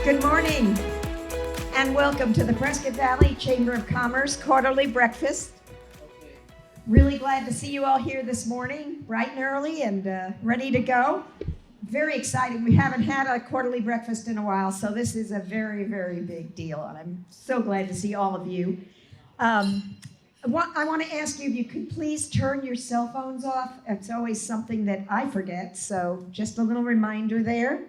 Good morning, and welcome to the Prescott Valley Chamber of Commerce Quarterly Breakfast. Really glad to see you all here this morning, bright and early and ready to go. Very exciting. We haven't had a quarterly breakfast in a while, so this is a very, very big deal, and I'm so glad to see all of you. I want to ask you if you could please turn your cell phones off. It's always something that I forget, so just a little reminder there.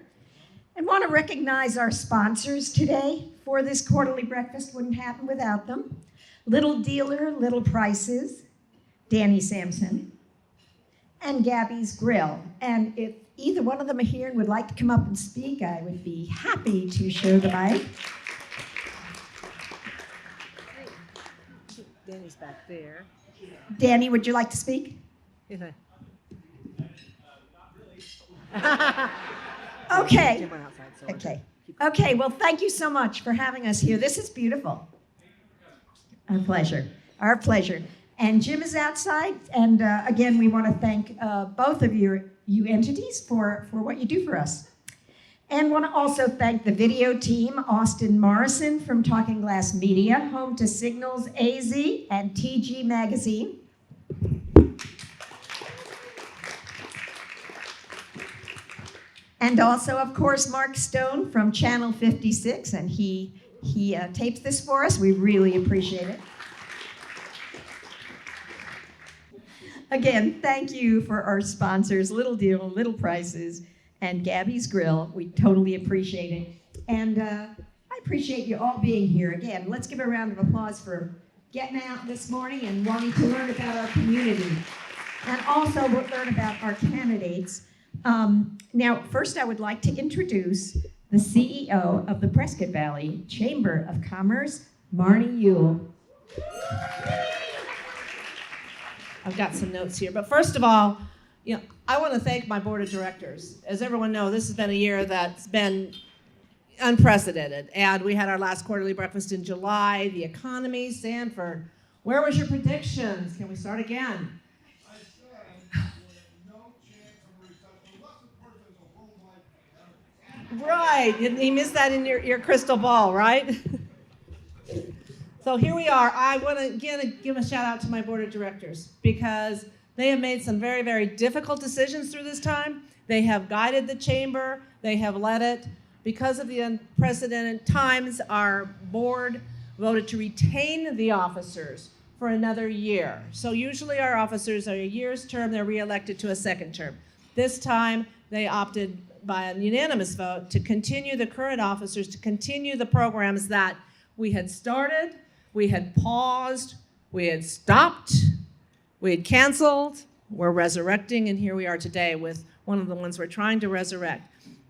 I want to recognize our sponsors today for this quarterly breakfast. Wouldn't happen without them. Little Dealer, Little Prices, Danny Sampson, and Gabby's Grill. And if either one of them are here and would like to come up and speak, I would be happy to share the mic. Danny's back there. Danny, would you like to speak? Not really. Okay. Okay, well, thank you so much for having us here. This is beautiful. Our pleasure. Our pleasure. And Jim is outside, and again, we want to thank both of you entities for what you do for us. And want to also thank the video team, Austin Morrison from Talking Glass Media, home to SignalsAZ and TG Magazine. And also, of course, Mark Stone from Channel 56, and he tapes this for us. We really appreciate it. Again, thank you for our sponsors, Little Deal, Little Prices, and Gabby's Grill. We totally appreciate it. And I appreciate you all being here. Again, let's give a round of applause for getting out this morning and wanting to learn about our community. And also learn about our candidates. Now, first I would like to introduce the CEO of the Prescott Valley Chamber of Commerce, Marnie Uhl. I've got some notes here, but first of all, I want to thank my board of directors. As everyone knows, this has been a year that's been unprecedented, and we had our last quarterly breakfast in July. The economy, Sanford, where was your predictions? Can we start again? Right, he missed that in your crystal ball, right? So here we are. I want to again give a shout out to my board of directors because they have made some very, very difficult decisions through this time. They have guided the chamber. They have led it. Because of the unprecedented times, our board voted to retain the officers for another year. So usually our officers are a year's term. They're reelected to a second term. This time they opted by a unanimous vote to continue the current officers, to continue the programs that we had started, we had paused, we had stopped, we had canceled, we're resurrecting, and here we are today with one of the ones we're trying to resurrect.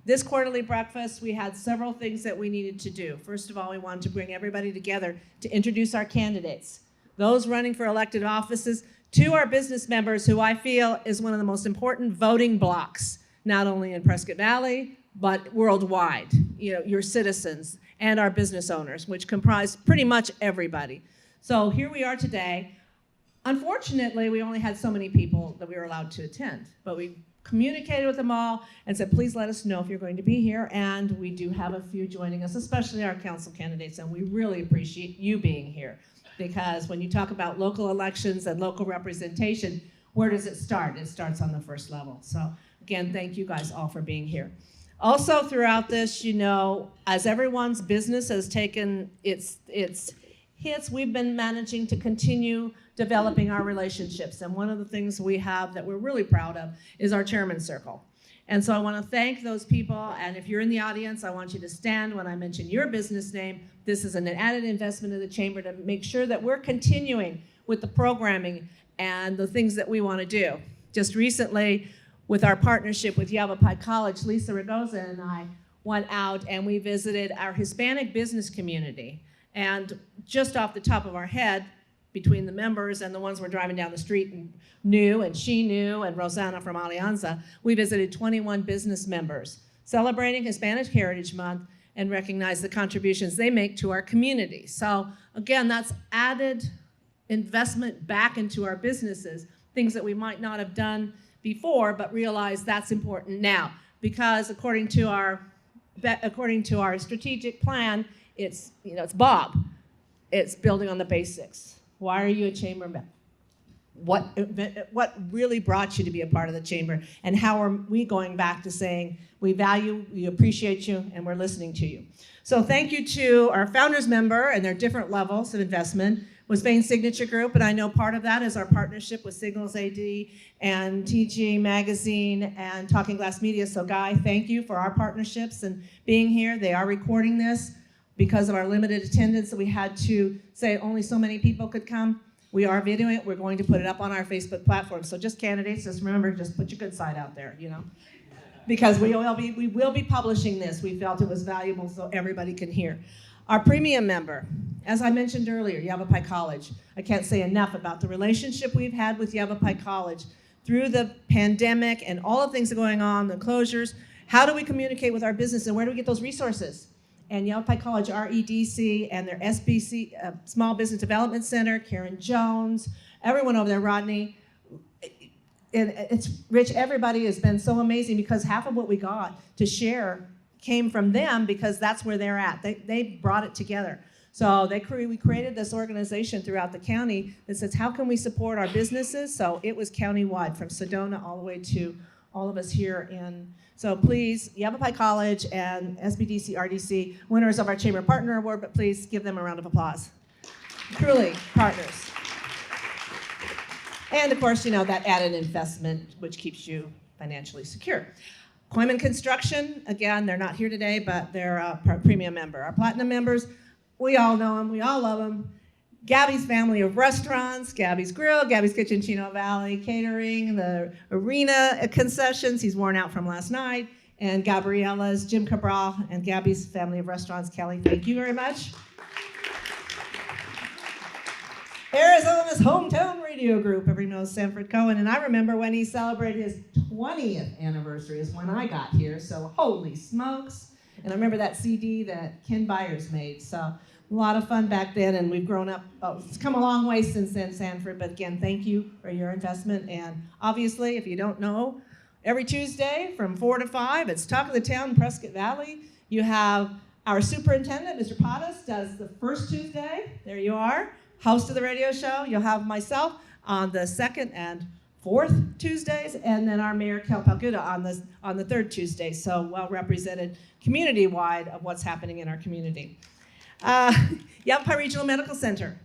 This quarterly breakfast, we had several things that we needed to do. First of all, we wanted to bring everybody together to introduce our candidates, those running for elected offices, to our business members, who I feel is one of the most important voting blocks, not only in Prescott Valley, but worldwide, your citizens and our business owners, which comprise pretty much everybody. So here we are today. Unfortunately, we only had so many people that we were allowed to attend, but we communicated with them all and said, please let us know if you're going to be here, and we do have a few joining us, especially our council candidates, and we really appreciate you being here, because when you talk about local elections and local representation, where does it start? It starts on the first level. So again, thank you guys all for being here. Also throughout this, as everyone's business has taken its hits, we've been managing to continue developing our relationships. And one of the things we have that we're really proud of is our chairman's circle. And so I want to thank those people. And if you're in the audience, I want you to stand when I mention your business name. This is an added investment of the chamber to make sure that we're continuing with the programming and the things that we want to do. Just recently, with our partnership with Yavapai College, Lisa Ragosa and I went out and we visited our Hispanic business community. And just off the top of our head, between the members and the ones we're driving down the street and knew, and she knew, and Rosanna from Alianza, we visited 21 business members, celebrating Hispanic Heritage Month and recognize the contributions they make to our community. So again, that's added investment back into our businesses, things that we might not have done before, but realize that's important now. Because according to our according to our strategic plan, it's Bob. It's building on the basics. Why are you a chamber member? What really brought you to be a part of the chamber, and how are we going back to saying we value, we appreciate you, and we're listening to you. So thank you to our founders member and their different levels of investment was Vane's Signature Group, and I know part of that is our partnership with SignalsAZ and TG Magazine and Talking Glass Media. So Guy, thank you for our partnerships and being here. They are recording this because of our limited attendance that we had to say only so many people could come. We are videoing it. We're going to put it up on our Facebook platform. So just candidates, just remember, just put your good side out there, because we will be publishing this. We felt it was valuable so everybody can hear. Our premium member, as I mentioned earlier, Yavapai College. I can't say enough about the relationship we've had with Yavapai College through the pandemic and all the things that are going on, the closures. How do we communicate with our business, and where do we get those resources? And Yavapai College REDC and their SBC, Small Business Development Center, Karen Jones, everyone over there, Rodney. It's Rich, everybody has been so amazing because half of what we got to share came from them because that's where they're at. They brought it together. So we created this organization throughout the county that says, how can we support our businesses? So it was countywide from Sedona all the way to all of us here in. So please, Yavapai College and SBDC, RDC, winners of our Chamber Partner Award, but please give them a round of applause. Truly, partners. And of course, that added investment, which keeps you financially secure. Coyman Construction, again, they're not here today, but they're a premium member. Our platinum members, we all know them, we all love them. Gabby's family of restaurants, Gabby's Grill, Gabby's Kitchen, Chino Valley Catering, the arena concessions, he's worn out from last night, and Gabriella's, Jim Cabral, and Gabby's family of restaurants. Kelly, thank you very much. Arizona's hometown radio group, everybody knows Sanford Cohen, and I remember when he celebrated his 20th anniversary is when I got here, so holy smokes. And I remember that CD that Ken Byers made, so a lot of fun back then, and we've grown up. It's come a long way since then, Sanford, but again, thank you for your investment. And obviously, if you don't know, every Tuesday from 4 to 5, it's Talk of the Town in Prescott Valley. You have our superintendent, Mr. Pottas, does the first Tuesday. There you are, host of the radio show. You'll have myself on the second and fourth Tuesdays, and then our mayor, Kell Palguta, on the third Tuesday. So well represented community-wide of what's happening in our community. Yavapai Regional Medical Center.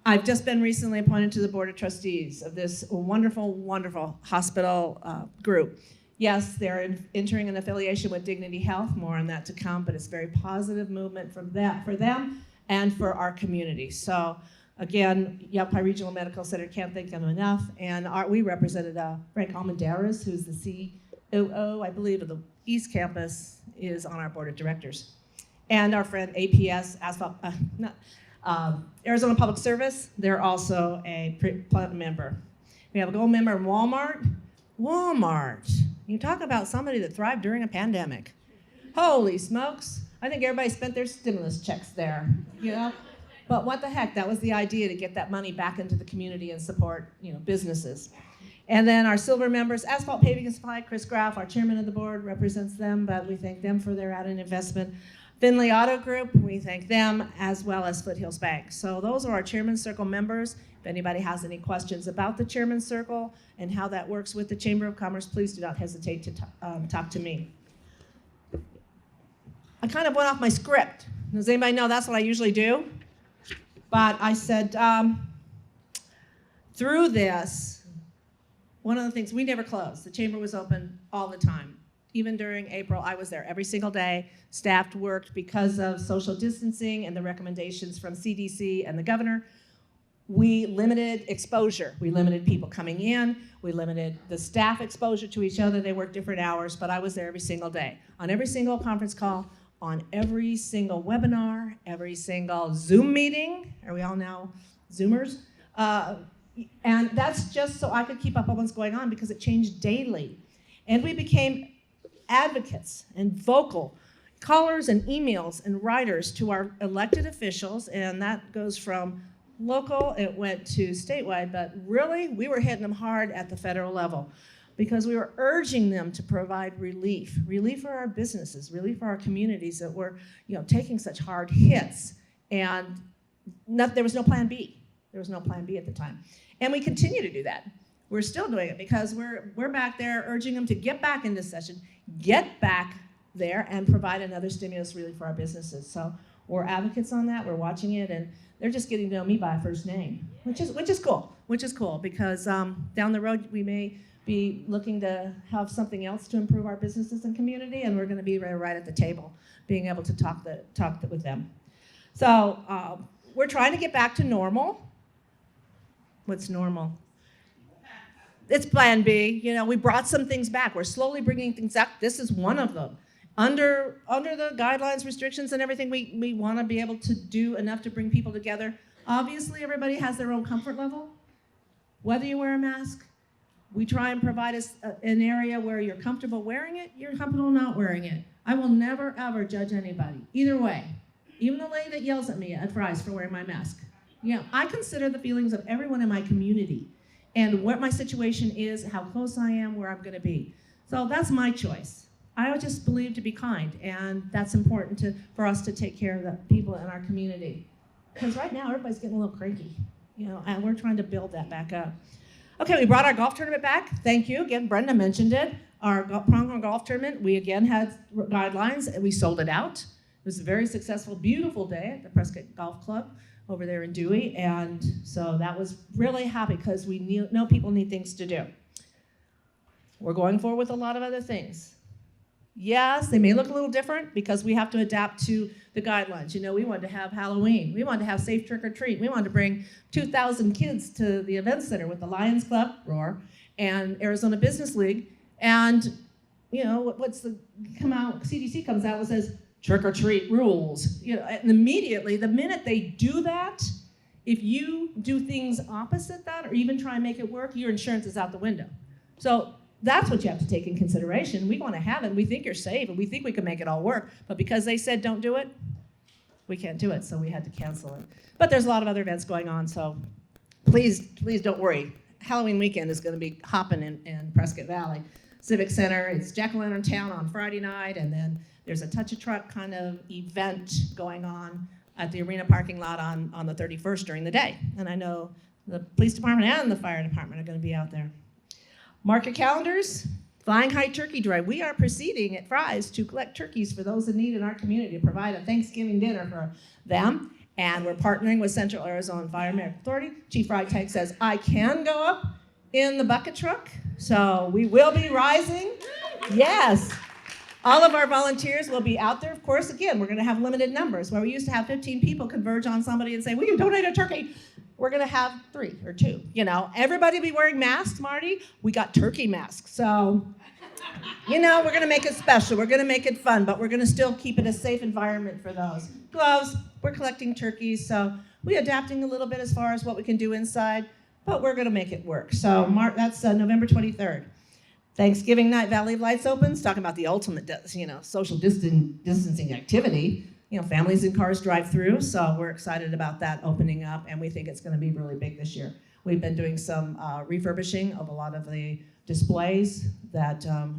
I've just been recently appointed to the Board of Trustees of this wonderful, wonderful hospital group. Yes, they're entering an affiliation with Dignity Health, more on that to come, but it's a very positive movement for them and for our community. So again, Yavapai Regional Medical Center, can't thank them enough. And we represented Frank Almendarez, who's the COO, I believe, of the East Campus, is on our Board of Directors. And our friend APS, Arizona Public Service, they're also a platinum member. We have a gold member in Walmart. You talk about somebody that thrived during a pandemic. Holy smokes. I think everybody spent their stimulus checks there, But what the heck, that was the idea, to get that money back into the community and support, businesses. And then our silver members, Asphalt Paving and Supply, Chris Graff, our chairman of the board, represents them, but we thank them for their added investment. Finley Auto Group, we thank them, as well as Foothills Bank. So those are our Chairman's Circle members. If anybody has any questions about the Chairman's Circle and how that works with the Chamber of Commerce, please do not hesitate to talk to me. I kind of went off my script. Does anybody know that's what I usually do? But I said, through this, one of the things, we never closed. The chamber was open all the time. Even during April, I was there every single day. Staff worked because of social distancing and the recommendations from CDC and the governor. We limited exposure. We limited people coming in. We limited the staff exposure to each other. They worked different hours, but I was there every single day. On every single conference call, on every single webinar, every single Zoom meeting. Are we all now Zoomers? And that's just so I could keep up on what's going on, because it changed daily. And we became advocates and vocal callers and emails and writers to our elected officials, and that goes from local, it went to statewide, but really we were hitting them hard at the federal level, because we were urging them to provide relief for our businesses, relief for our communities that were, taking such hard hits. And there was no plan B. There was no plan B at the time. And we continue to do that. We're still doing it because we're back there urging them to get back into session, get back there and provide another stimulus relief for our businesses. So we're advocates on that. We're watching it, and they're just getting to know me by first name, which is cool because down the road we may be looking to have something else to improve our businesses and community, and we're going to be right at the table, being able to talk with them. So we're trying to get back to normal. What's normal? It's plan B. We brought some things back. We're slowly bringing things back. This is one of them. Under the guidelines, restrictions, and everything, we want to be able to do enough to bring people together. Obviously, everybody has their own comfort level. Whether you wear a mask, we try and provide an area where you're comfortable wearing it, you're comfortable not wearing it. I will never, ever judge anybody, either way. Even the lady that yells at me at Fry's for wearing my mask. I consider the feelings of everyone in my community and what my situation is, how close I am, where I'm going to be. So that's my choice. I just believe to be kind, and that's important for us to take care of the people in our community. Because right now, everybody's getting a little cranky, and we're trying to build that back up. Okay, we brought our golf tournament back. Thank you. Again, Brenda mentioned it. Our Pronghorn Golf Tournament, we again had guidelines, and we sold it out. It was a very successful, beautiful day at the Prescott Golf Club over there in Dewey, and so that was really happy because we know people need things to do. We're going forward with a lot of other things. Yes, they may look a little different because we have to adapt to the guidelines. We wanted to have Halloween. We wanted to have safe trick or treat. We wanted to bring 2,000 kids to the event center with the Lions Club, Roar, and Arizona Business League. And, CDC comes out and says, trick or treat rules. And immediately, the minute they do that, if you do things opposite that or even try and make it work, your insurance is out the window. So that's what you have to take in consideration. We want to have it. We think you're safe, and we think we can make it all work. But because they said don't do it, we can't do it, so we had to cancel it. But there's a lot of other events going on, so please don't worry. Halloween weekend is going to be hopping in Prescott Valley Civic Center. It's Jack-o'-lantern Town on Friday night, and then there's a touch-a-truck kind of event going on at the arena parking lot on the 31st during the day. And I know the police department and the fire department are going to be out there. Mark your calendars. Flying High Turkey Drive. We are proceeding at Fry's to collect turkeys for those in need in our community to provide a Thanksgiving dinner for them. And we're partnering with Central Arizona Environmental Authority. Chief Freitag says, I can go up in the bucket truck. So we will be rising. Yes. All of our volunteers will be out there. Of course, again, we're going to have limited numbers. Where we used to have 15 people converge on somebody and say, will you donate a turkey? We're going to have 3 or 2. Everybody will be wearing masks, Marty. We got turkey masks. So, we're going to make it special. We're going to make it fun, but we're going to still keep it a safe environment for those. Gloves, we're collecting turkeys. So we're adapting a little bit as far as what we can do inside, but we're going to make it work. So that's November 23rd. Thanksgiving night, Valley of Lights opens, talking about the ultimate, social distancing activity. Families and cars drive through, so we're excited about that opening up, and we think it's going to be really big this year. We've been doing some refurbishing of a lot of the displays that are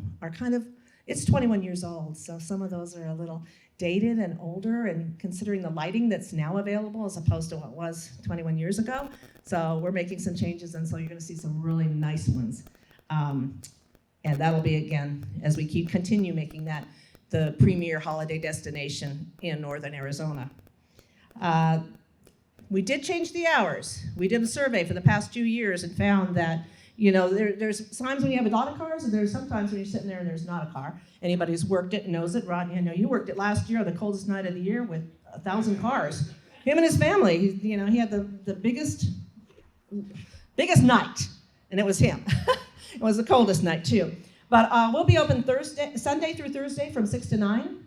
it's 21 years old, so some of those are a little dated and older, and considering the lighting that's now available as opposed to what was 21 years ago. So we're making some changes, and so you're going to see some really nice ones. And that'll be, again, as we continue making that the premier holiday destination in northern Arizona. We did change the hours. We did a survey for the past 2 years and found that, there's times when you have a lot of cars, and there's sometimes when you're sitting there and there's not a car. Anybody who's worked it knows it. Rodney, I know you worked it last year, the coldest night of the year with 1,000 cars. Him and his family, he had the biggest night, and it was him. It was the coldest night too. But we'll be open Sunday through Thursday from 6 to 9,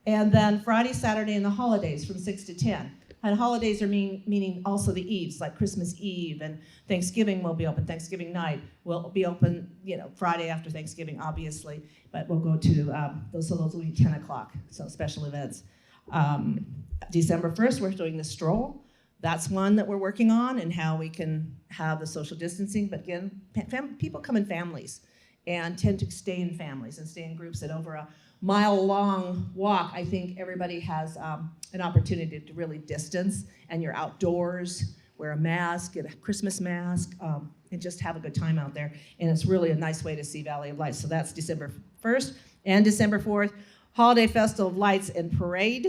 and then Friday, Saturday, and the holidays from 6 to 10. And holidays are meaning also the eves, like Christmas Eve, and Thanksgiving will be open. Thanksgiving night will be open, Friday after Thanksgiving, obviously, but we'll go to, those will be 10 o'clock, so special events. December 1st, we're doing the stroll. That's one that we're working on, and how we can have the social distancing, but again, people come in families. and tend to stay in families and stay in groups. And over a mile-long walk, I think everybody has an opportunity to really distance, and you're outdoors, wear a mask, get a Christmas mask, and just have a good time out there. And it's really a nice way to see Valley of Lights. So that's December 1st and December 4th. Holiday Festival of Lights and Parade,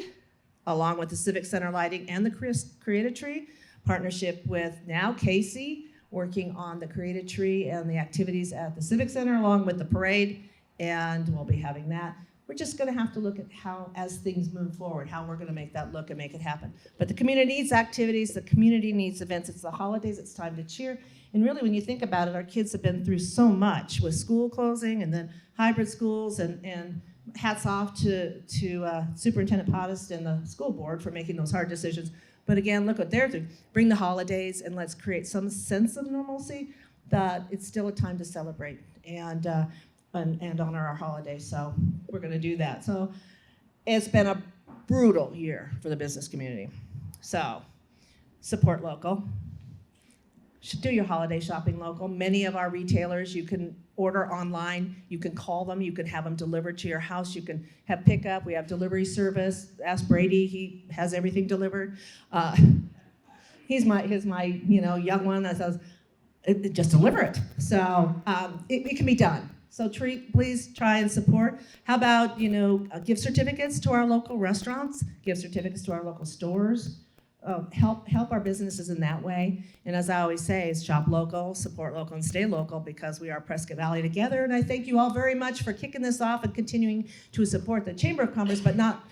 along with the Civic Center lighting and the Creative Tree. Partnership with now Casey, working on the Creative Tree and the activities at the Civic Center along with the parade. And we'll be having that. We're just going to have to look at how, as things move forward, how we're going to make that look and make it happen. But the community needs activities, the community needs events. It's the holidays, it's time to cheer. And really, when you think about it, our kids have been through so much with school closing and then hybrid schools, and hats off to Superintendent Pottis and the school board for making those hard decisions. But again, look what they're doing. Bring the holidays and let's create some sense of normalcy that it's still a time to celebrate and honor our holidays. So we're going to do that. So it's been a brutal year for the business community. So support local. Should do your holiday shopping local. Many of our retailers, you can order online, you can call them, you can have them delivered to your house, you can have pickup. We have delivery service. Ask Brady, he has everything delivered. He's my young one that says, just deliver it. So it can be done. So please try and support. How about, gift certificates to our local restaurants, gift certificates to our local stores. Help our businesses in that way. And as I always say, is shop local, support local, and stay local, because we are Prescott Valley together. And I thank you all very much for kicking this off and continuing to support the Chamber of Commerce, but not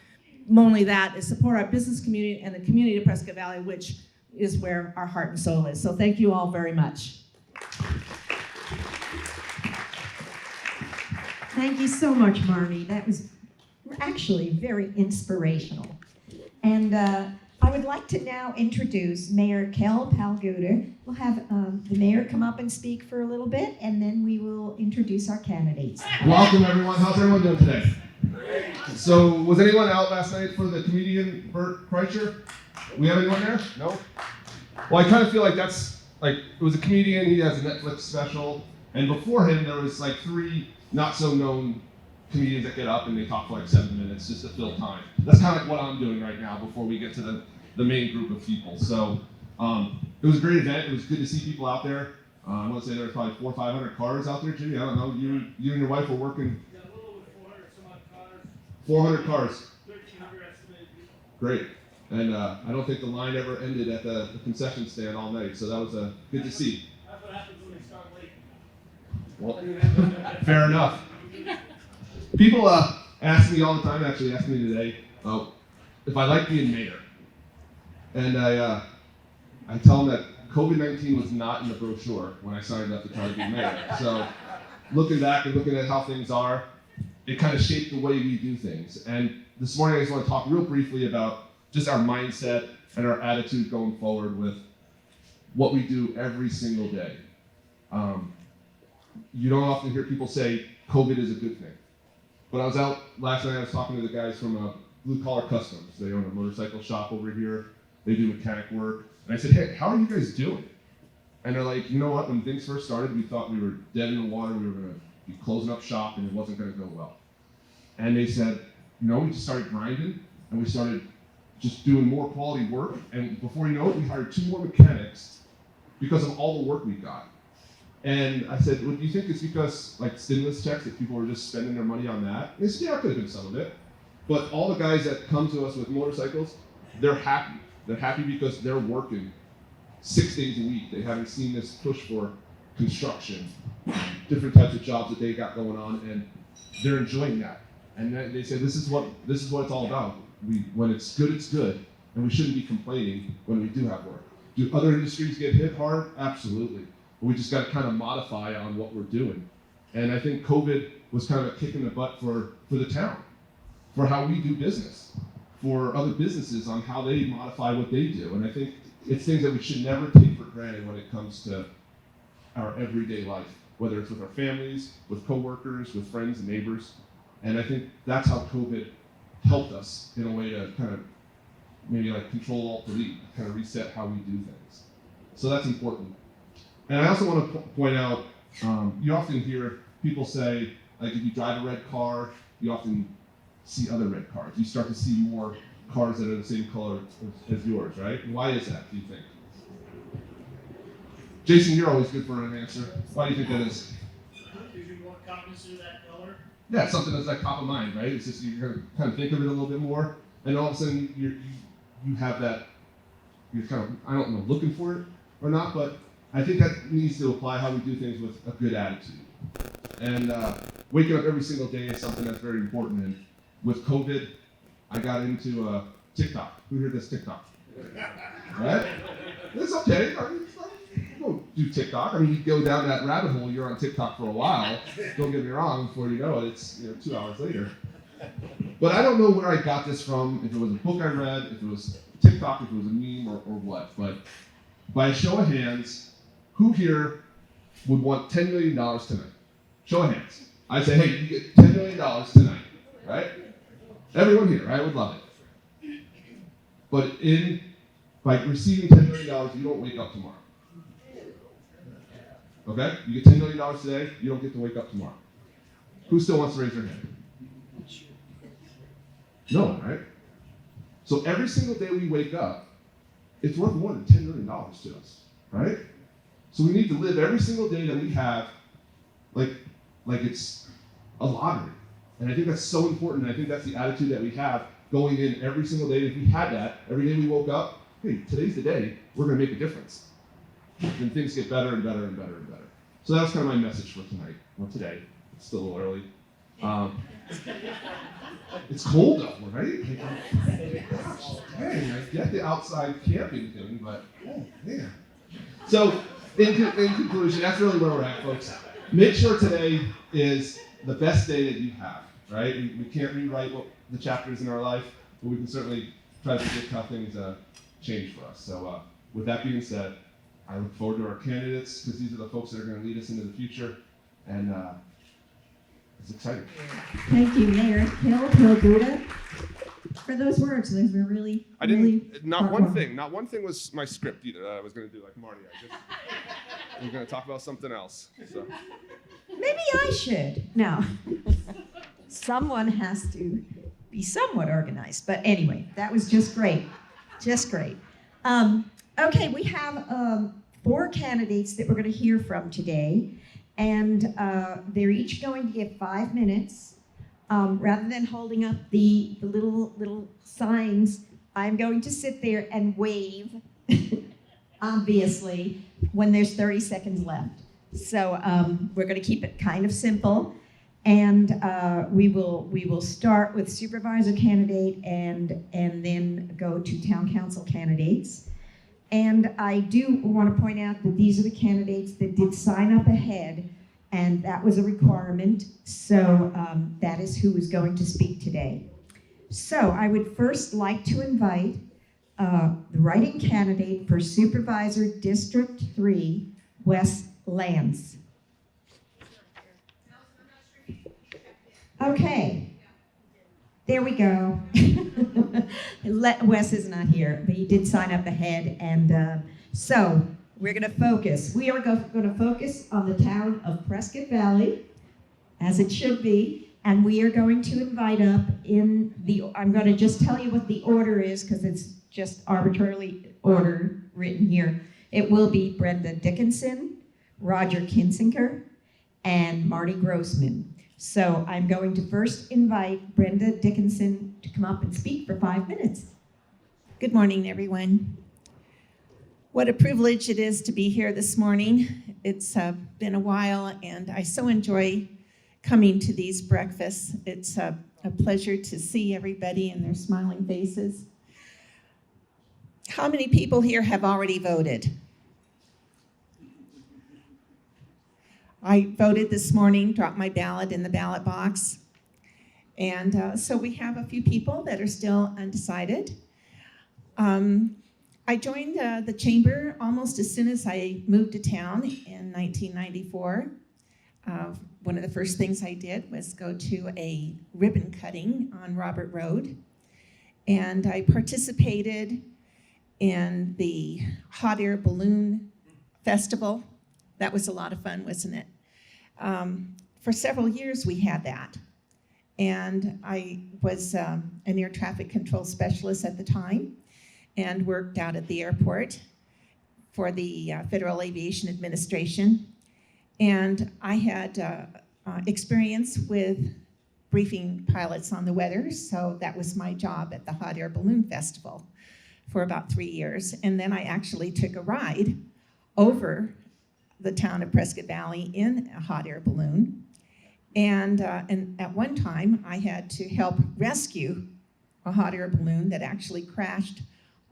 only that, is support our business community and the community of Prescott Valley, which is where our heart and soul is. So thank you all very much. Thank you so much, Marnie. That was actually very inspirational. And I would like to now introduce Mayor Kell Palguta. We'll have the mayor come up and speak for a little bit, and then we will introduce our candidates. Welcome, everyone. How's everyone doing today? So, was anyone out last night for the comedian Bert Kreischer? We have anyone there? No? Well, I kind of feel like it was a comedian, he has a Netflix special, and before him there was like 3 not so known comedians that get up and they talk for like 7 minutes just to fill time. That's kind of like what I'm doing right now before we get to the main group of people. So it was a great event. It was good to see people out there. I want to say there were probably 400 or 500 cars out there, Jimmy. I don't know. You and your wife were working. Yeah, a little over 400 some odd cars. 400 cars. 1,300 estimated people. Great. And I don't think the line ever ended at the concession stand all night. So that was good to see. That's what happens when they start late. Well, fair enough. People ask me all the time, actually asked me today, if I like being mayor. And I tell them that COVID-19 was not in the brochure when I signed up to try to be mayor. So looking back and looking at how things are, it kind of shaped the way we do things. And this morning I just want to talk real briefly about just our mindset and our attitude going forward with what we do every single day. You don't often hear people say COVID is a good thing. But I was out last night, I was talking to the guys from Blue Collar Customs. They own a motorcycle shop over here. They do mechanic work. And I said, hey, how are you guys doing? And they're like, you know what, when things first started, we thought we were dead in the water, we were gonna be closing up shop and it wasn't gonna go well. And they said, we just started grinding and we started just doing more quality work. And before you know it, we hired 2 more mechanics because of all the work we got. And I said, well, do you think it's because like stimulus checks that people were just spending their money on that? And they said, yeah, it could have been some of it. But all the guys that come to us with motorcycles, they're happy. They're happy because they're working 6 days a week. They haven't seen this push for construction, different types of jobs that they got going on, and they're enjoying that. And they say this is what it's all about. When it's good, and we shouldn't be complaining when we do have work. Do other industries get hit hard? Absolutely. But we just got to kind of modify on what we're doing. And I think COVID was kind of a kick in the butt for the town, for how we do business, for other businesses on how they modify what they do. And I think it's things that we should never take for granted when it comes to our everyday life, whether it's with our families, with coworkers, with friends and neighbors. And I think that's how COVID helped us in a way to kind of maybe like control alt delete, kind of reset how we do things. So that's important. And I also want to point out, you often hear people say, like, if you drive a red car, you often see other red cars. You start to see more cars that are the same color as yours, right? Why is that, do you think? Jason, you're always good for an answer. Why do you think that is? Because you want cognizant of that color. Yeah, something that's like top of mind, right? It's just you're gonna kind of think of it a little bit more, and all of a sudden you have that. You're kind of, I don't know, looking for it or not, but I think that needs to apply how we do things with a good attitude. And waking up every single day is something that's very important. And with COVID, I got into TikTok. Who here does TikTok? Right? It's okay. I mean, don't do TikTok. I mean, you go down that rabbit hole, you're on TikTok for a while. Don't get me wrong, before you know it, it's 2 hours later. But I don't know where I got this from, if it was a book I read, if it was TikTok, if it was a meme or what. But by a show of hands, who here would want $10 million tonight? Show of hands. I say, hey, you get $10 million tonight, right? Everyone here, right, would love it. But by receiving $10 million, you don't wake up tomorrow. Okay? You get $10 million today, you don't get to wake up tomorrow. Who still wants to raise their hand? No one, right? So every single day we wake up, it's worth more than $10 million to us, right? So we need to live every single day that we have like it's a lottery. And I think that's so important. I think that's the attitude that we have going in every single day. If we had that, every day we woke up, hey, today's the day, we're gonna make a difference. Then things get better and better and better and better. So that was kind of my message for tonight, or today. It's still a little early. It's cold though, right? Dang, I get the outside camping thing, but oh man. So in conclusion, that's really where we're at, folks. Make sure today is the best day that you have, right? We can't rewrite the chapters in our life, but we can certainly try to predict how things change for us. So with that being said, I look forward to our candidates, because these are the folks that are going to lead us into the future, and it's exciting. Thank you, Mayor Kell, Palguta, for those words. Those were really, I didn't. really Not heartwarming. one thing was my script either. I was going to do like Marnie. I was going to talk about something else. So. Maybe I should. No. Someone has to be somewhat organized. But anyway, that was just great. Just great. Okay, we have 4 candidates that we're going to hear from today. And they're each going to give 5 minutes. Rather than holding up the little signs, I'm going to sit there and wave, obviously, when there's 30 seconds left. So we're going to keep it kind of simple, and we will start with supervisor candidate and then go to town council candidates. And I do want to point out that these are the candidates that did sign up ahead, and that was a requirement. So that is who is going to speak today. So I would first like to invite the writing candidate for Supervisor District 3, Wes Lance. Okay, there we go. Wes is not here, but he did sign up ahead, and so we're going to focus. We are going to focus on the town of Prescott Valley, as it should be, and we are going to invite up I'm going to just tell you what the order is, because it's just arbitrarily order written here. It will be Brenda Dickinson, Roger Kinsinger, and Marty Grossman. So I'm going to first invite Brenda Dickinson to come up and speak for 5 minutes. Good morning, everyone. What a privilege it is to be here this morning. It's been a while, and I so enjoy coming to these breakfasts. It's a pleasure to see everybody and their smiling faces. How many people here have already voted? I voted this morning, dropped my ballot in the ballot box. And so we have a few people that are still undecided. I joined the chamber almost as soon as I moved to town in 1994. One of the first things I did was go to a ribbon cutting on Robert Road. And I participated in the hot air balloon festival. That was a lot of fun, wasn't it? for several years we had that. And I was an air traffic control specialist at the time and worked out at the airport for the Federal Aviation Administration. And I had experience with briefing pilots on the weather, so that was my job at the Hot Air Balloon Festival for about 3 years. And then I actually took a ride over the town of Prescott Valley in a hot air balloon. And at one time, I had to help rescue a hot air balloon that actually crashed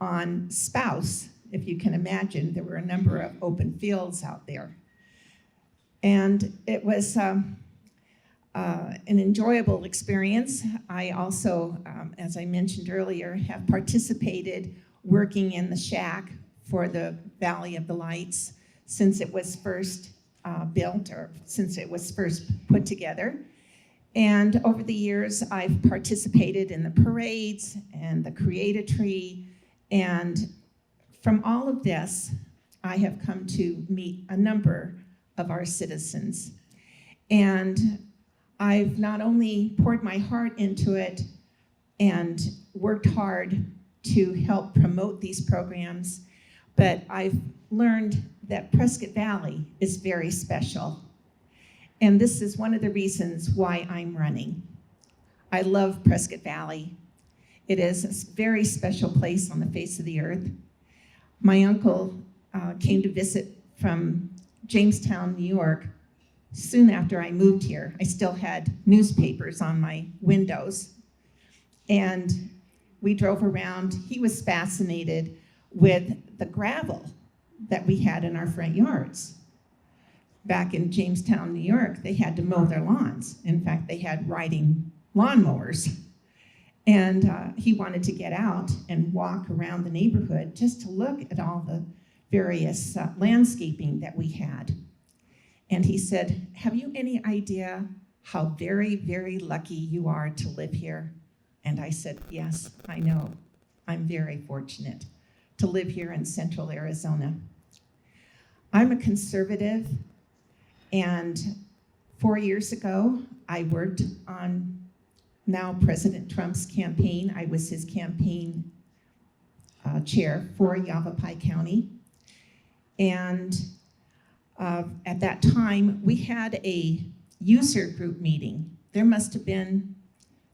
on Spouse. If you can imagine, there were a number of open fields out there. And it was an enjoyable experience. I also, as I mentioned earlier, have participated working in the shack for the Valley of the Lights since it was first built, or since it was first put together. And over the years, I've participated in the parades and the Create a Tree. And from all of this, I have come to meet a number of our citizens. And I've not only poured my heart into it and worked hard to help promote these programs, but I've learned that Prescott Valley is very special. And this is one of the reasons why I'm running. I love Prescott Valley. It is a very special place on the face of the earth. My uncle came to visit from Jamestown, New York, soon after I moved here. I still had newspapers on my windows. And we drove around. He was fascinated with the gravel that we had in our front yards. Back in Jamestown, New York, they had to mow their lawns. In fact, they had riding lawnmowers. And he wanted to get out and walk around the neighborhood just to look at all the various landscaping that we had. And he said, "Have you any idea how very, very lucky you are to live here?" And I said, "Yes, I know. I'm very fortunate to live here in Central Arizona." I'm a conservative, and 4 years ago, I worked on now President Trump's campaign. I was his campaign chair for Yavapai County. And at that time, we had a user group meeting. There must have been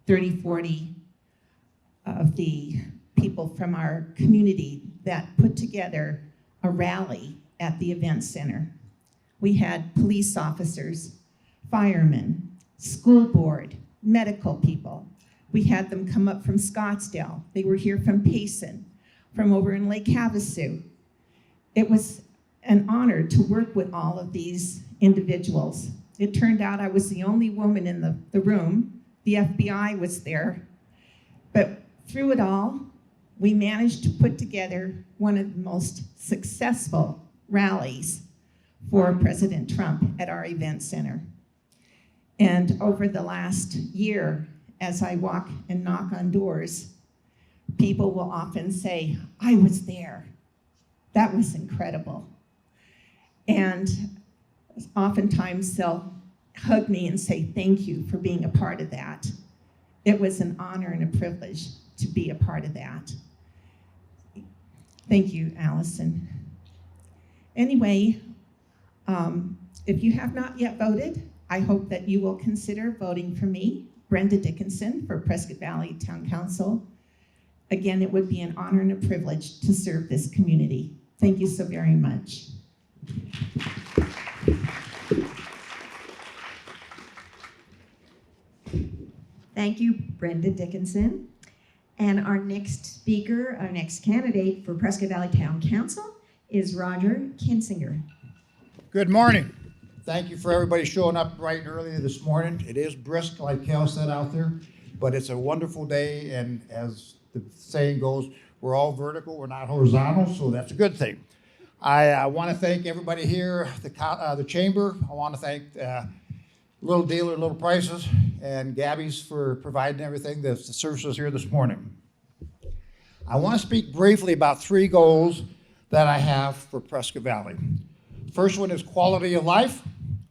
30, 40 of the people from our community that put together a rally at the event center. We had police officers, firemen, school board, medical people. We had them come up from Scottsdale. They were here from Payson, from over in Lake Havasu. It was an honor to work with all of these individuals. It turned out I was the only woman in the room. The FBI was there. But through it all, we managed to put together one of the most successful rallies for President Trump at our event center. And over the last year, as I walk and knock on doors, people will often say, "I was there. That was incredible." And oftentimes they'll hug me and say, "Thank you for being a part of that." It was an honor and a privilege to be a part of that. Thank you, Allison. Anyway, if you have not yet voted, I hope that you will consider voting for me, Brenda Dickinson, for Prescott Valley Town Council. Again, it would be an honor and a privilege to serve this community. Thank you so very much. Thank you, Brenda Dickinson. And our next speaker, our next candidate for Prescott Valley Town Council is Roger Kinsinger. Good morning. Thank you for everybody showing up bright and early this morning. It is brisk, like Kell said out there, but it's a wonderful day, and as the saying goes, we're all vertical, we're not horizontal, so that's a good thing. I want to thank everybody here, the chamber. I want to thank Little Dealer, Little Prices, and Gabby's for providing everything, the services here this morning. I want to speak briefly about 3 goals that I have for Prescott Valley. First one is quality of life.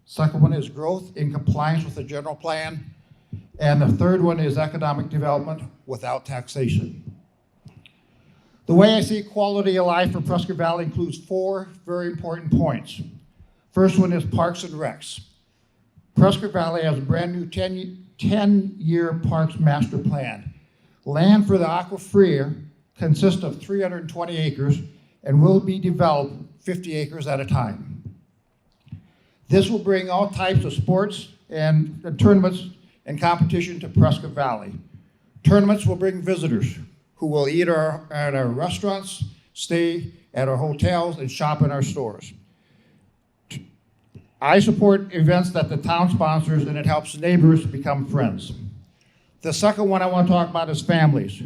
Second one is growth in compliance with the general plan. And the third one is economic development without taxation. The way I see quality of life for Prescott Valley includes 4 very important points. First one is parks and recs. Prescott Valley has a brand new 10-year parks master plan. Land for the aquifer consists of 320 acres and will be developed 50 acres at a time. This will bring all types of sports and tournaments and competition to Prescott Valley. Tournaments will bring visitors who will eat at our restaurants, stay at our hotels, and shop in our stores. I support events that the town sponsors, and it helps neighbors become friends. The second one I want to talk about is families.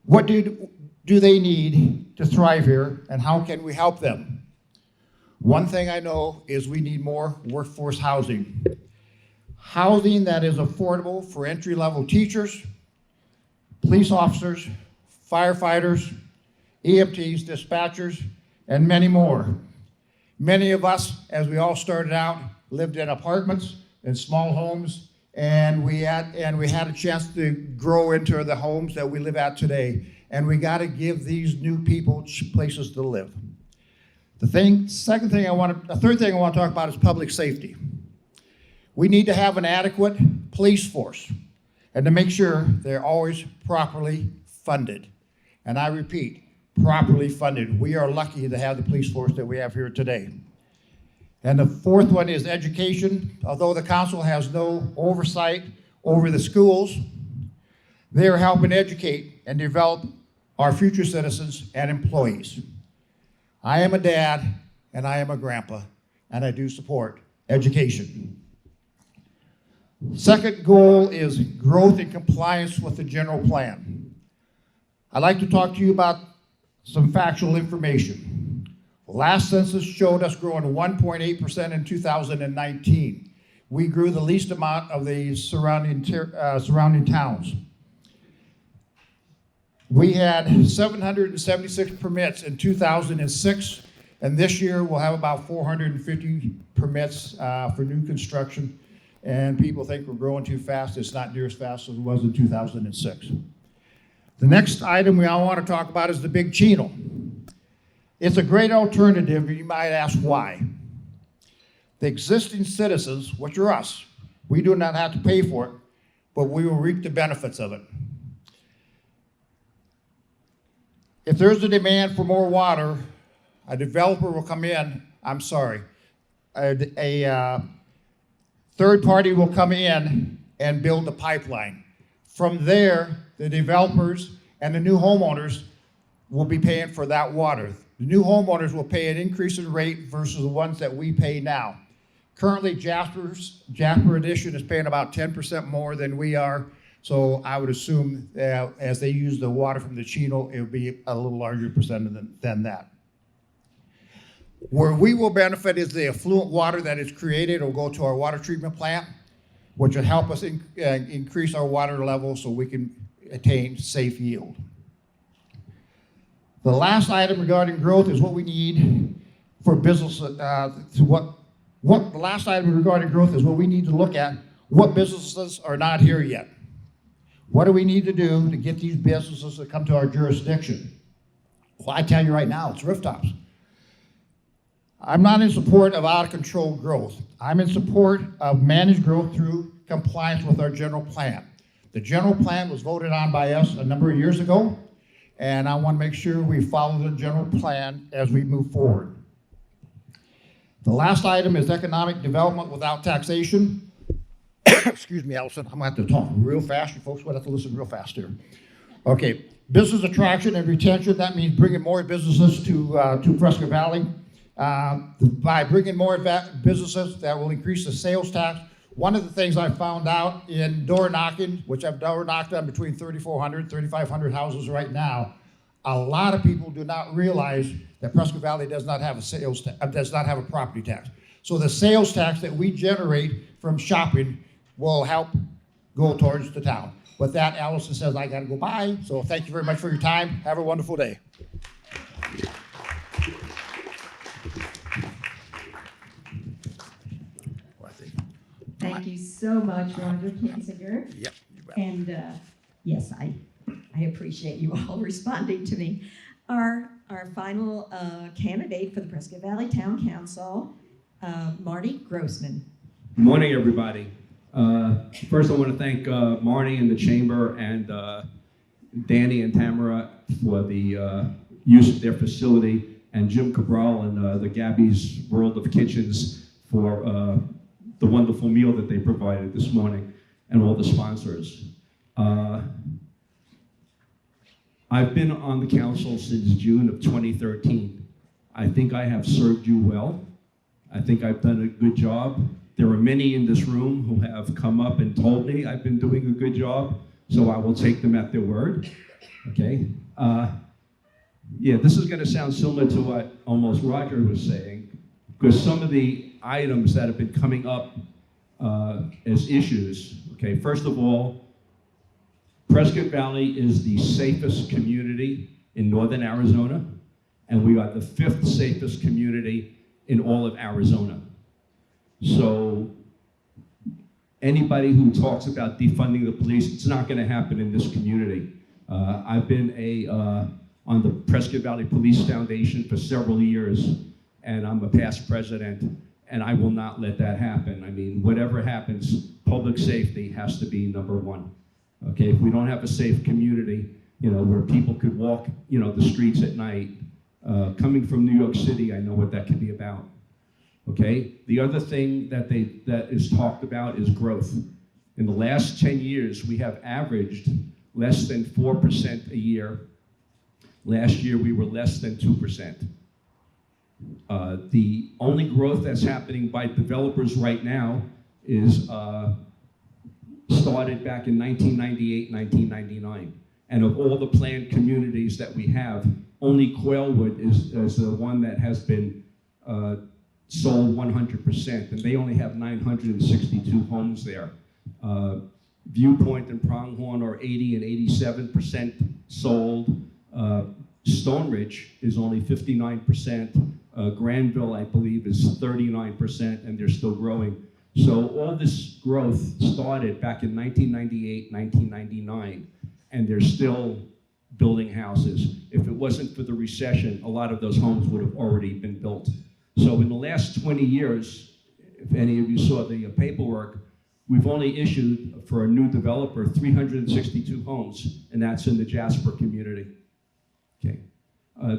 What do they need to thrive here, and how can we help them? One thing I know is we need more workforce housing. Housing that is affordable for entry-level teachers, police officers, firefighters, EMTs, dispatchers, and many more. Many of us, as we all started out, lived in apartments and small homes, and we had a chance to grow into the homes that we live at today. And we got to give these new people places to live. The third thing I want to talk about is public safety. We need to have an adequate police force, and to make sure they're always properly funded. And I repeat, properly funded. We are lucky to have the police force that we have here today. And the fourth one is education. Although the council has no oversight over the schools, they are helping educate and develop our future citizens and employees. I am a dad and I am a grandpa, and I do support education. Second goal is growth in compliance with the general plan. I'd like to talk to you about some factual information. The last census showed us growing 1.8% in 2019. We grew the least amount of the surrounding towns. We had 776 permits in 2006, and this year we'll have about 450 permits for new construction. And people think we're growing too fast. It's not near as fast as it was in 2006. The next item we all want to talk about is the Big Chino. It's a great alternative, and you might ask why. The existing citizens, which are us, we do not have to pay for it, but we will reap the benefits of it. If there's a demand for more water, a developer will come in, a third party will come in and build a pipeline. From there, the developers and the new homeowners will be paying for that water. The new homeowners will pay an increase in rate versus the ones that we pay now. Currently, Jasper Addition is paying about 10% more than we are, so I would assume that as they use the water from the Chino, it would be a little larger percent than that. Where we will benefit is the affluent water that is created will go to our water treatment plant, which will help us increase our water level so we can attain safe yield. The last item regarding growth is what we need for business. The last item regarding growth is what we need to look at. What businesses are not here yet? What do we need to do to get these businesses to come to our jurisdiction? Well, I tell you right now, it's rooftops. I'm not in support of out-of-control growth. I'm in support of managed growth through compliance with our general plan. The general plan was voted on by us a number of years ago, and I want to make sure we follow the general plan as we move forward. The last item is economic development without taxation. Excuse me, Allison, I'm going to have to talk real fast. You folks will have to listen real fast here. Okay, business attraction and retention, that means bringing more businesses to Prescott Valley. By bringing more businesses, that will increase the sales tax. One of the things I found out in door knocking, which I've door knocked on between 3,400, 3,500 houses right now, a lot of people do not realize that Prescott Valley does not have a property tax. So the sales tax that we generate from shopping will help go towards the town. With that, Allison says I got to go bye. So thank you very much for your time. Have a wonderful day. so much, Roger Kinsinger. Yep. you bet. And yes, I appreciate you all responding to me. Our final candidate for the Prescott Valley Town Council, Marnie Grossman. Good morning, everybody. First, I want to thank Marnie and the Chamber and Danny and Tamara for the use of their facility, and Jim Cabral and the Gabby's World of Kitchens for the wonderful meal that they provided this morning, and all the sponsors. I've been on the council since June of 2013. I think I have served you well. I think I've done a good job. There are many in this room who have come up and told me I've been doing a good job, so I will take them at their word, okay? Yeah, this is gonna sound similar to what almost Roger was saying, because some of the items that have been coming up as issues, okay? First of all, Prescott Valley is the safest community in northern Arizona, and we are the 5th safest community in all of Arizona. So anybody who talks about defunding the police, it's not going to happen in this community. I've been on the Prescott Valley Police Foundation for several years, and I'm a past president, and I will not let that happen. I mean, whatever happens, public safety has to be number one. Okay, if we don't have a safe community, you know, where people could walk, you know, the streets at night, coming from New York City, I know what that could be about. Okay, the other thing that is talked about is growth. In the last 10 years, we have averaged less than 4% a year. Last year, we were less than 2%. The only growth that's happening by developers right now is started back in 1998, 1999. And of all the planned communities that we have, only Quailwood is the one that has been sold 100%, and they only have 962 homes there. Viewpoint and Pronghorn are 80 and 87% sold. Stone Ridge is only 59%. Granville, I believe, is 39%, and they're still growing. So all this growth started back in 1998, 1999, and they're still building houses. If it wasn't for the recession, a lot of those homes would have already been built. So in the last 20 years, if any of you saw the paperwork, we've only issued for a new developer 362 homes, and that's in the Jasper community. Okay.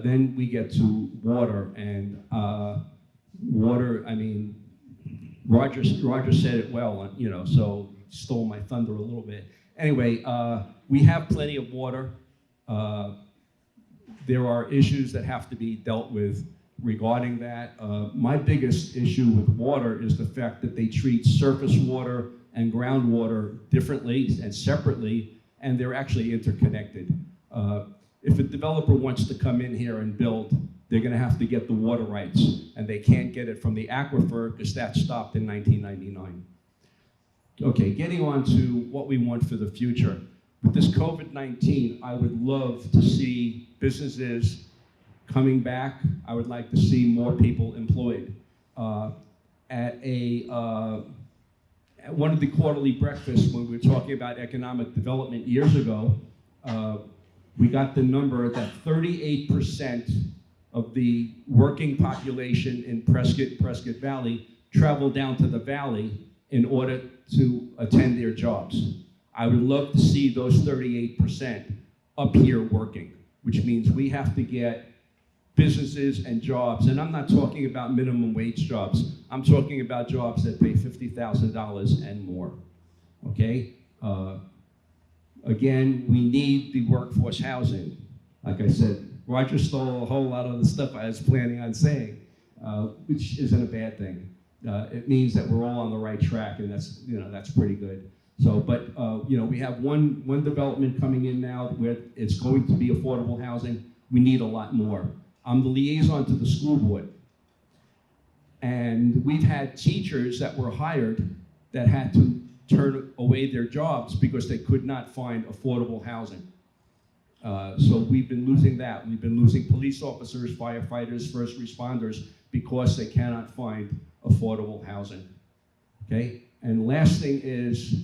Then we get to water, and water, I mean, Roger said it well, you know, so stole my thunder a little bit. Anyway, we have plenty of water. There are issues that have to be dealt with regarding that. My biggest issue with water is the fact that they treat surface water and groundwater differently and separately, and they're actually interconnected. If a developer wants to come in here and build, they're gonna have to get the water rights, and they can't get it from the aquifer because that stopped in 1999. Okay, getting on to what we want for the future. With this COVID-19, I would love to see businesses coming back. I would like to see more people employed. At one of the quarterly breakfasts, when we were talking about economic development years ago, we got the number that 38% of the working population in Prescott Valley travel down to the valley in order to attend their jobs. I would love to see those 38% up here working, which means we have to get businesses and jobs, and I'm not talking about minimum wage jobs. I'm talking about jobs that pay $50,000 and more, okay? Again, we need the workforce housing. Like I said, Roger stole a whole lot of the stuff I was planning on saying, which isn't a bad thing. It means that we're all on the right track, and that's, you know, that's pretty good. So, but you know, we have one development coming in now where it's going to be affordable housing. We need a lot more. I'm the liaison to the school board, and we've had teachers that were hired that had to turn away their jobs because they could not find affordable housing. So we've been losing that. We've been losing police officers, firefighters, first responders because they cannot find affordable housing, okay? And last thing is,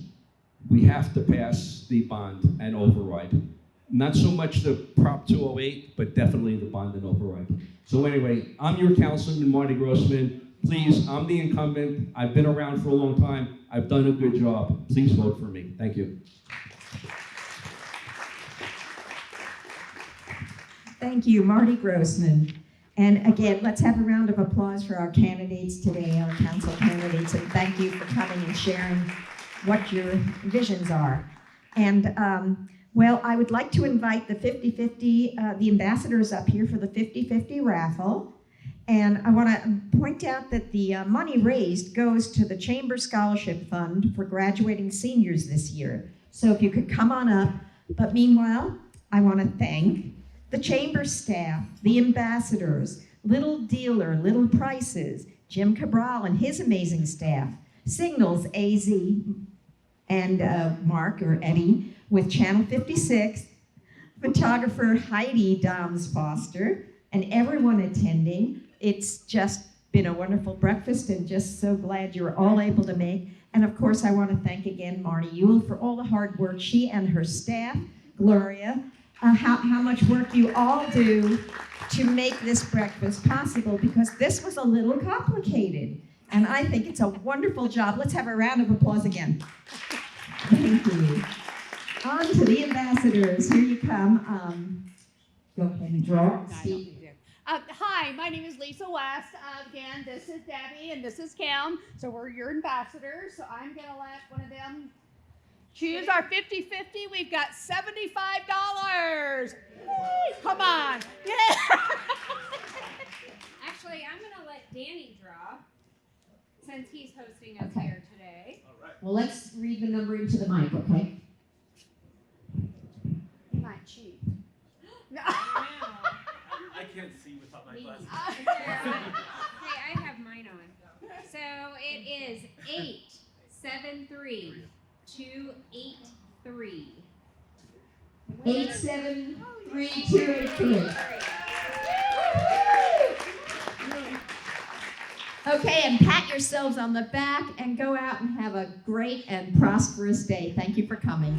we have to pass the bond and override. Not so much the Prop 208, but definitely the bond and override. So anyway, I'm your councilman, Marty Grossman. Please, I'm the incumbent. I've been around for a long time. I've done a good job. Please vote for me. Thank you. Thank you, Marty Grossman. And again, let's have a round of applause for our candidates today, our council candidates, and thank you for coming and sharing what your visions are. And well, I would like to invite the 50-50, the ambassadors up here for the 50-50 raffle. And I want to point out that the money raised goes to the Chamber Scholarship Fund for graduating seniors this year. So if you could come on up. But meanwhile, I want to thank the Chamber staff, the ambassadors, Little Dealer, Little Prices, Jim Cabral and his amazing staff, SignalsAZ, and Mark or Eddie with Channel 56, photographer Heidi Doms Foster, and everyone attending. It's just been a wonderful breakfast and just so glad you're all able to make. And of course, I want to thank again Marnie Uhl for all the hard work she and her staff, Gloria, how much work you all do to make this breakfast possible, because this was a little complicated. And I think it's a wonderful job. Let's have a round of applause again. Thank you. On to the ambassadors. Here you come. Go ahead and draw. Steve. Hi, my name is Lisa West. Again, this is Debbie and this is Kim. So we're your ambassadors. So I'm going to let one of them choose our 50-50. We've got $75. Come on. Yeah. Actually, I'm going to let Danny draw since he's hosting us here today. All right. Well, let's read the number into the mic, okay? Not cheap. No. I can't see without my glasses. Hey, I have mine on. So it is 873-283. 873-283. Okay, and pat yourselves on the back and go out and have a great and prosperous day. Thank you for coming.